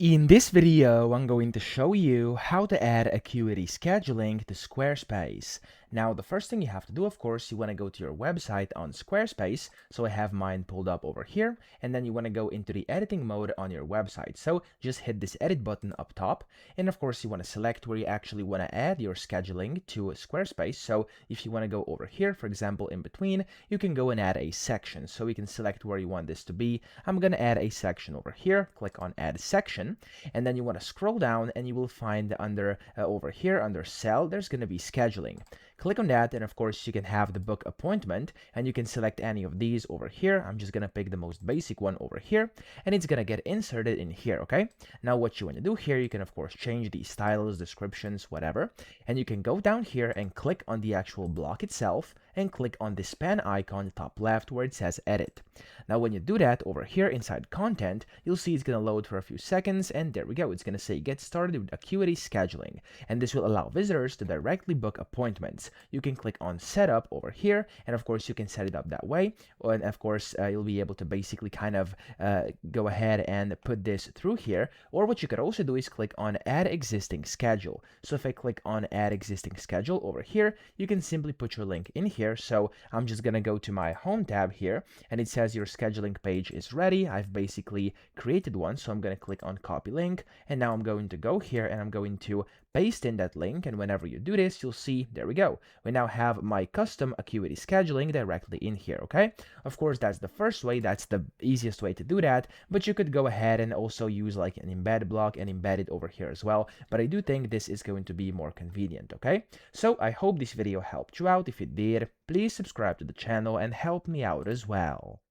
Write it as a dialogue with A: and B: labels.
A: In this video, I'm going to show you how to add Acuity scheduling to Squarespace. Now, the first thing you have to do, of course, you want to go to your website on Squarespace. So I have mine pulled up over here, and then you want to go into the editing mode on your website. So just hit this edit button up top, and of course, you want to select where you actually want to add your scheduling to Squarespace. So if you want to go over here, for example, in between, you can go and add a section. So we can select where you want this to be. I'm going to add a section over here. Click on Add Section. And then you want to scroll down and you will find under over here under cell there's going to be scheduling. Click on that, and of course you can have the book appointment, and you can select any of these over here. I'm just going to pick the most basic one over here, and it's going to get inserted in here. Okay, now what you want to do here, you can of course change the styles, descriptions, whatever, and you can go down here and click on the actual block itself and click on this pen icon top left where it says edit. Now when you do that, over here inside content, you'll see it's going to load for a few seconds, and there we go. It's going to say get started with Acuity scheduling, and this will allow visitors to directly book appointments. You can click on setup over here, and of course you can set it up that way, and of course you'll be able to basically kind of go ahead and put this through here. Or what you could also do is click on add existing schedule. So if I click on add existing schedule over here, you can simply put your link in here. So I'm just going to go to my home tab here, and it says your scheduling page is ready. I've basically created one, so I'm going to click on copy link, and now I'm going to go here and I'm going to paste in that link. And whenever you do this, you'll see, there we go. We now have my custom Acuity scheduling directly in here. Okay, of course that's the first way, that's the easiest way to do that, but you could go ahead and also use like an embed block and embed it over here as well, but I do think this is going to be more convenient. Okay, so I hope this video helped you out. If it did, please subscribe to the channel and help me out as well.